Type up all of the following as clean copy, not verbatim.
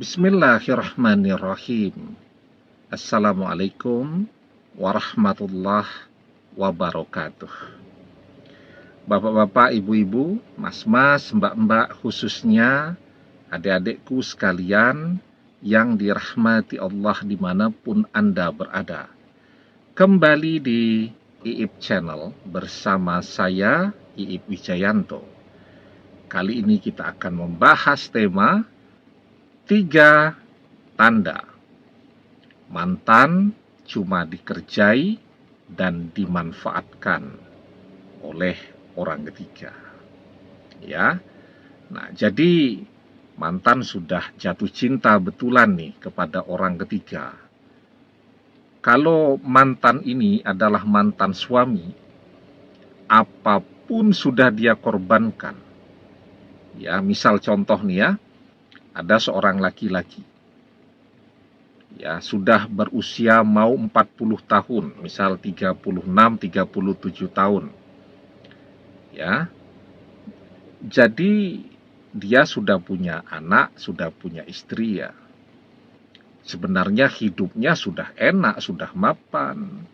Bismillahirrahmanirrahim. Assalamualaikum warahmatullahi wabarakatuh. Bapak-bapak, ibu-ibu, mas-mas, mbak-mbak, khususnya adik-adikku sekalian yang dirahmati Allah dimanapun Anda berada. Kembali di Iip Channel bersama saya, Iip Wijayanto. Kali ini kita akan membahas tema 3 tanda mantan cuma dikerjai dan dimanfaatkan oleh orang ketiga. Ya. Nah, jadi mantan sudah jatuh cinta betulan nih kepada orang ketiga. Kalau mantan ini adalah mantan suami, apapun sudah dia korbankan. Ya, misal contoh nih ya, ada seorang laki-laki. Ya, sudah berusia mau 40 tahun, misal 36, 37 tahun. Ya. Jadi dia sudah punya anak, sudah punya istri ya. Sebenarnya hidupnya sudah enak, sudah mapan.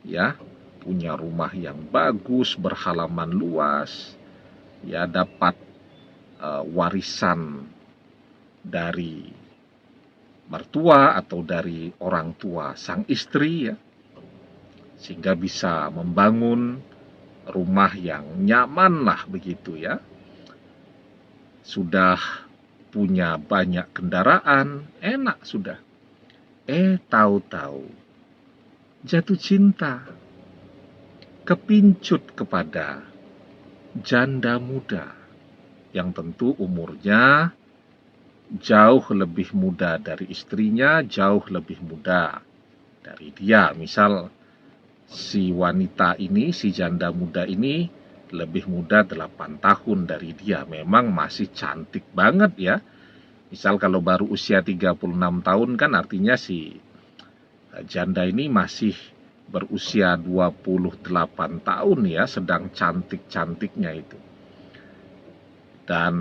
Ya, punya rumah yang bagus, berhalaman luas. Ya, dapat warisan dari mertua atau dari orang tua sang istri ya, sehingga bisa membangun rumah yang nyaman lah begitu ya. Sudah punya banyak kendaraan, enak sudah. Tahu-tahu jatuh cinta, kepincut kepada janda muda yang tentu umurnya jauh lebih muda dari istrinya, jauh lebih muda dari dia. Misal si wanita ini, si janda muda ini lebih muda 8 tahun dari dia. Memang masih cantik banget ya. Misal kalau baru usia 36 tahun kan artinya si janda ini masih berusia 28 tahun ya, sedang cantik-cantiknya itu. Dan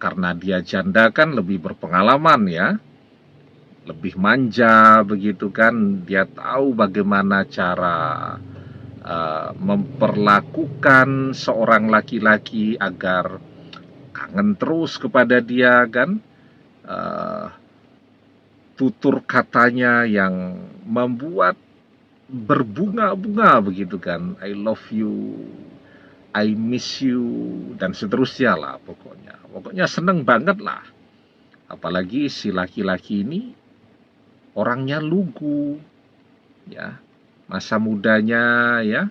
karena dia janda kan lebih berpengalaman ya, lebih manja begitu kan, dia tahu bagaimana cara memperlakukan seorang laki-laki agar kangen terus kepada dia kan, tutur katanya yang membuat berbunga-bunga begitu kan, I love you, I miss you, dan seterusnya lah pokoknya seneng banget lah. Apalagi si laki-laki ini orangnya lugu ya, masa mudanya ya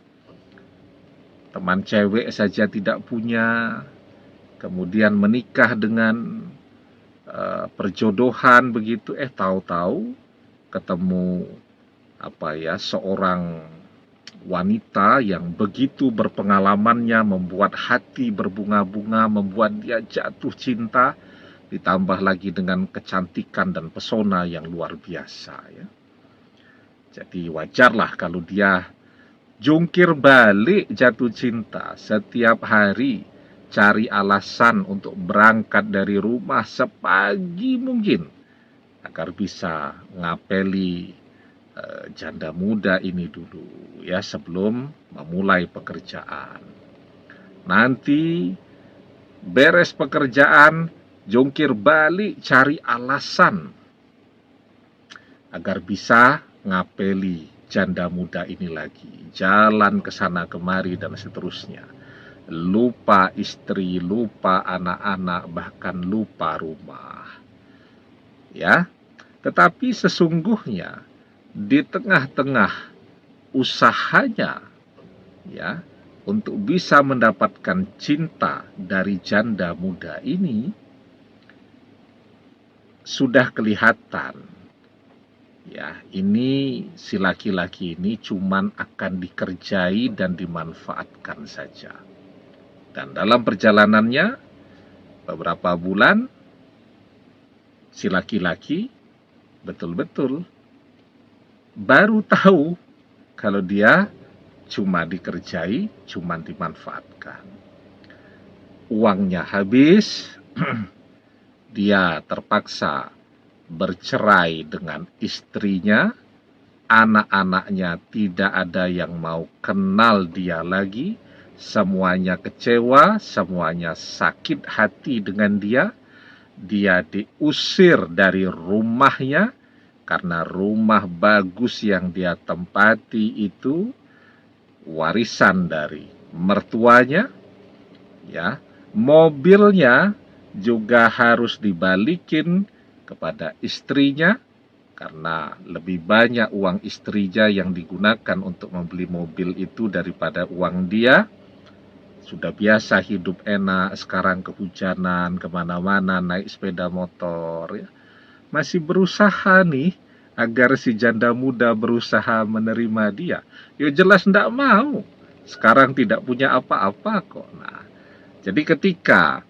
teman cewek saja tidak punya, kemudian menikah dengan perjodohan begitu, tahu-tahu ketemu seorang wanita yang begitu berpengalamannya, membuat hati berbunga-bunga, membuat dia jatuh cinta, ditambah lagi dengan kecantikan dan pesona yang luar biasa ya. Jadi wajarlah kalau dia jungkir balik jatuh cinta, setiap hari cari alasan untuk berangkat dari rumah sepagi mungkin agar bisa ngapeli janda muda ini dulu ya sebelum memulai pekerjaan. Nanti beres pekerjaan, jungkir balik cari alasan agar bisa ngapeli janda muda ini lagi, jalan ke sana kemari dan seterusnya. Lupa istri, lupa anak-anak, bahkan lupa rumah. Ya. Tetapi sesungguhnya di tengah-tengah usahanya ya untuk bisa mendapatkan cinta dari janda muda ini, sudah kelihatan ya, ini si laki-laki ini cuman akan dikerjai dan dimanfaatkan saja. Dan dalam perjalanannya beberapa bulan, si laki-laki betul-betul baru tahu kalau dia cuma dikerjai, cuma dimanfaatkan. Uangnya habis, dia terpaksa bercerai dengan istrinya, anak-anaknya tidak ada yang mau kenal dia lagi, semuanya kecewa, semuanya sakit hati dengan dia. Dia diusir dari rumahnya karena rumah bagus yang dia tempati itu warisan dari mertuanya, ya. Mobilnya juga harus dibalikin kepada istrinya karena lebih banyak uang istrinya yang digunakan untuk membeli mobil itu daripada uang dia. Sudah biasa hidup enak, sekarang kehujanan, kemana-mana, naik sepeda motor. Ya. Masih berusaha nih, agar si janda muda berusaha menerima dia. Ya jelas tidak mau. Sekarang tidak punya apa-apa kok. Nah, jadi ketika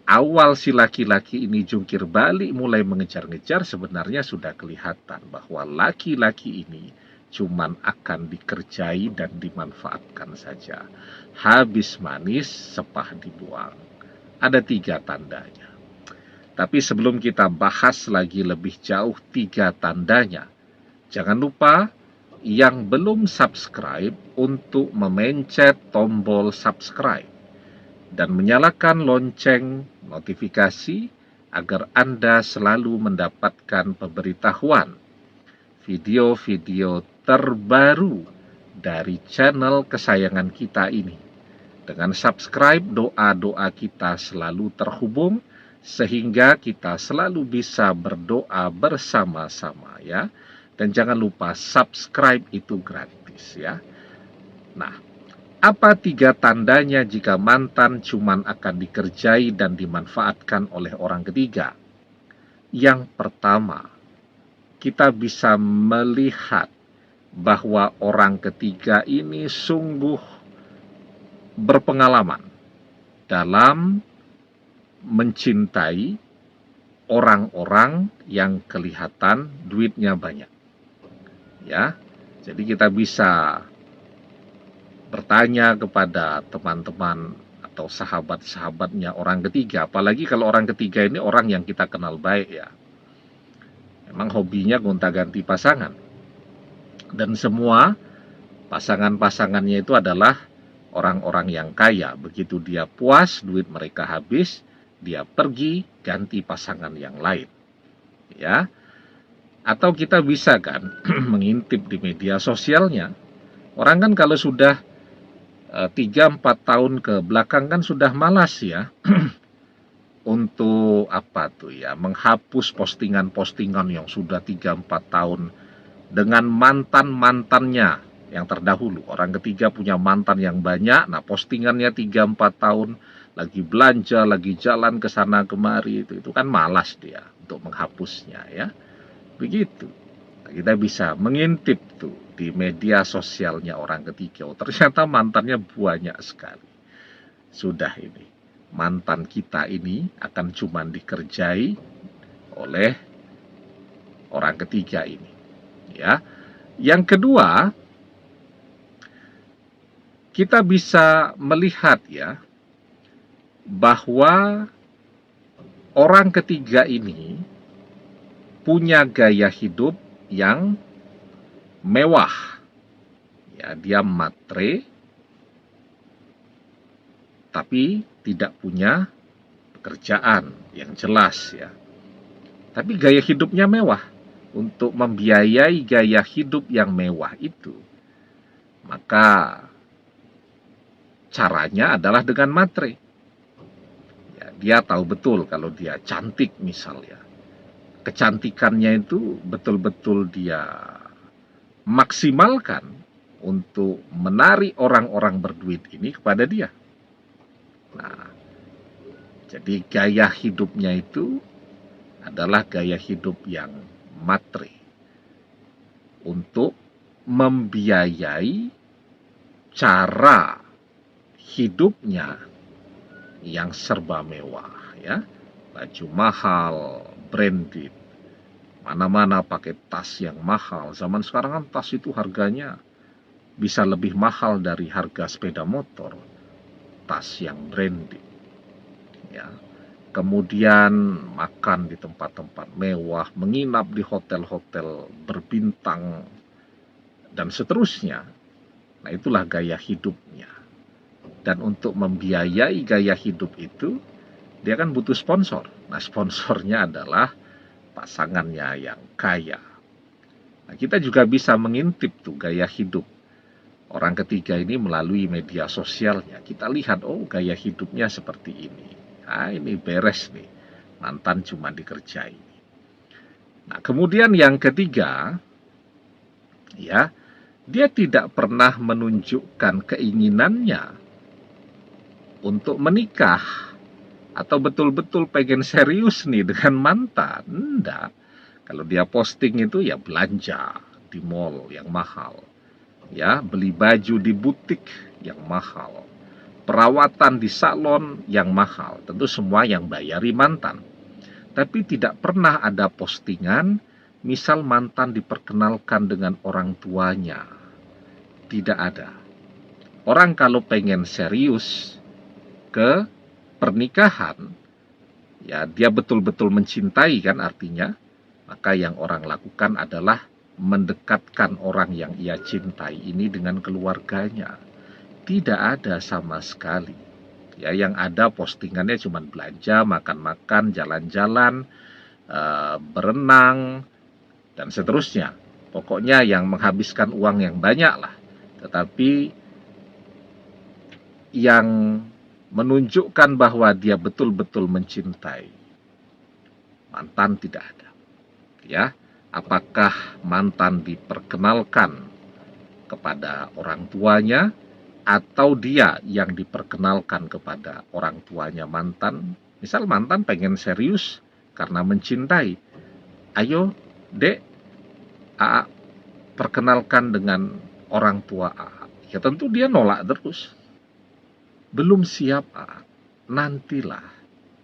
awal si laki-laki ini jungkir balik mulai mengejar-ngejar, sebenarnya sudah kelihatan bahwa laki-laki ini cuman akan dikerjai dan dimanfaatkan saja. Habis manis, sepah dibuang. Ada 3 tandanya. Tapi sebelum kita bahas lagi lebih jauh 3 tandanya, jangan lupa yang belum subscribe untuk memencet tombol subscribe dan menyalakan lonceng notifikasi agar Anda selalu mendapatkan pemberitahuan video-video terbaru dari channel kesayangan kita ini. Dengan subscribe, doa-doa kita selalu terhubung sehingga kita selalu bisa berdoa bersama-sama ya. Dan jangan lupa subscribe itu gratis ya. Nah, apa 3 tandanya jika mantan cuman akan dikerjai dan dimanfaatkan oleh orang ketiga? Yang pertama, kita bisa melihat bahwa orang ketiga ini sungguh berpengalaman dalam mencintai orang-orang yang kelihatan duitnya banyak. Ya. Jadi kita bisa bertanya kepada teman-teman atau sahabat-sahabatnya orang ketiga, apalagi kalau orang ketiga ini orang yang kita kenal baik ya. Memang hobinya gonta-ganti pasangan. Dan semua pasangan-pasangannya itu adalah orang-orang yang kaya. Begitu dia puas, duit mereka habis, dia pergi ganti pasangan yang lain. Ya. Atau kita bisa kan mengintip di media sosialnya. Orang kan kalau sudah 3-4 tahun ke belakang kan sudah malas ya untuk apa tuh ya, menghapus postingan-postingan yang sudah 3-4 tahun dengan mantan-mantannya yang terdahulu. Orang ketiga punya mantan yang banyak, nah postingannya 3-4 tahun, lagi belanja, lagi jalan ke sana kemari, itu kan malas dia untuk menghapusnya ya. Begitu. Kita bisa mengintip tuh di media sosialnya orang ketiga. Oh, ternyata mantannya banyak sekali. Sudah ini. Mantan kita ini akan cuma dikerjai oleh orang ketiga ini. Ya. Yang kedua, kita bisa melihat ya bahwa orang ketiga ini punya gaya hidup yang mewah. Ya, dia matre tapi tidak punya pekerjaan yang jelas ya. Tapi gaya hidupnya mewah. Untuk membiayai gaya hidup yang mewah itu, maka caranya adalah dengan matre. Ya, dia tahu betul kalau dia cantik misalnya. Kecantikannya itu betul-betul dia maksimalkan untuk menarik orang-orang berduit ini kepada dia. Nah, jadi gaya hidupnya itu adalah gaya hidup yang matre untuk membiayai cara hidupnya yang serba mewah ya. Baju mahal, branded, mana-mana pakai tas yang mahal. Zaman sekarang kan tas itu harganya bisa lebih mahal dari harga sepeda motor. Tas yang branded ya. kemudian makan di tempat-tempat mewah, menginap di hotel-hotel berbintang, dan seterusnya. Nah, itulah gaya hidupnya. Dan untuk membiayai gaya hidup itu, dia kan butuh sponsor. Nah, sponsornya adalah pasangannya yang kaya. Nah, kita juga bisa mengintip tuh gaya hidup orang ketiga ini melalui media sosialnya. Kita lihat, oh gaya hidupnya seperti ini. Nah, ini beres nih, mantan cuma dikerjai. Nah, kemudian yang ketiga, ya, dia tidak pernah menunjukkan keinginannya untuk menikah atau betul-betul pengen serius nih dengan mantan. Enggak. Kalau dia posting itu ya belanja di mall yang mahal, ya, beli baju di butik yang mahal, perawatan di salon yang mahal, tentu semua yang bayari mantan. Tapi tidak pernah ada postingan misal mantan diperkenalkan dengan orang tuanya. Tidak ada. Orang kalau pengen serius ke pernikahan, ya dia betul-betul mencintai kan artinya, maka yang orang lakukan adalah mendekatkan orang yang ia cintai ini dengan keluarganya. Tidak ada sama sekali. Ya, yang ada postingannya cuma belanja, makan-makan, jalan-jalan, berenang, dan seterusnya. Pokoknya yang menghabiskan uang yang banyak lah. Tetapi yang menunjukkan bahwa dia betul-betul mencintai mantan tidak ada. Ya, apakah mantan diperkenalkan kepada orang tuanya atau dia yang diperkenalkan kepada orang tuanya mantan? Misal mantan pengen serius karena mencintai, ayo dek, AA perkenalkan dengan orang tua AA. Ya tentu dia nolak terus. Belum siap AA, nantilah.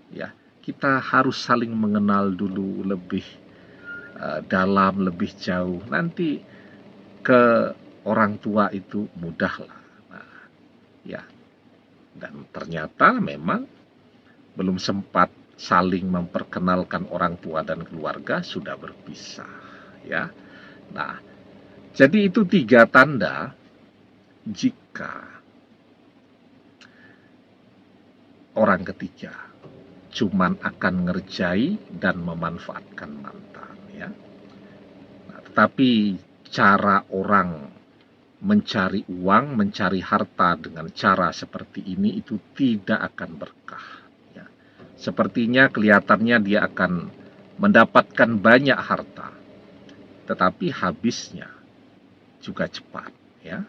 Ya, kita harus saling mengenal dulu lebih dalam, lebih jauh. Nanti ke orang tua itu mudahlah. Nah, ya. Dan ternyata memang belum sempat saling memperkenalkan orang tua dan keluarga sudah berpisah, ya. Nah, jadi itu 3 tanda jika orang ketiga cuman akan ngerjai dan memanfaatkan mantan, ya. Nah, tetapi cara orang mencari uang, mencari harta dengan cara seperti ini itu tidak akan berkah, ya. Sepertinya kelihatannya dia akan mendapatkan banyak harta, tetapi habisnya juga cepat, ya.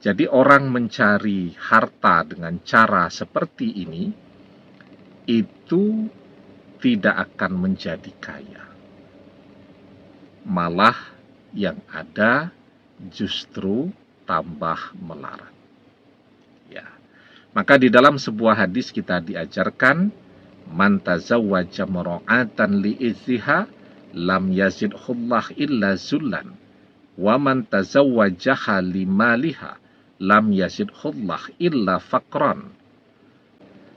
Jadi orang mencari harta dengan cara seperti ini itu tidak akan menjadi kaya. Malah yang ada justru tambah melarat. Ya. Maka di dalam sebuah hadis kita diajarkan, man tazawwaja mar'atan li'izziha lam yazidhullah illa zullan wa man tazawwajaha limaliha lam yazidhullah illa faqran.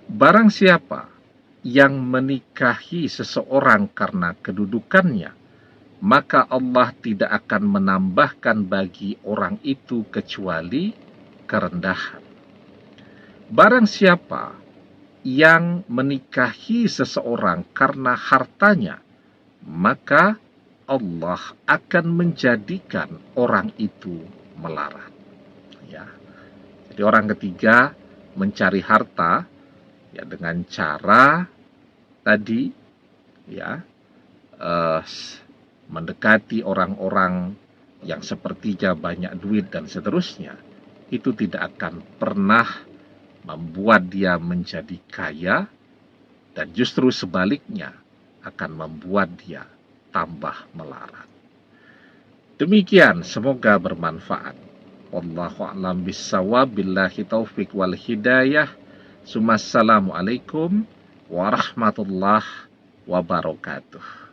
Barang siapa yang menikahi seseorang karena kedudukannya, maka Allah tidak akan menambahkan bagi orang itu kecuali kerendahan. Barang siapa yang menikahi seseorang karena hartanya, maka Allah akan menjadikan orang itu melarat. Ya. Jadi orang ketiga mencari harta ya dengan cara tadi, ya, mendekati orang-orang yang sepertinya banyak duit dan seterusnya, itu tidak akan pernah membuat dia menjadi kaya, dan justru sebaliknya akan membuat dia tambah melarat. Demikian, semoga bermanfaat. Wallahu a'lam bissawab, billahi taufik wal hidayah. Assalamualaikum warahmatullahi wabarakatuh.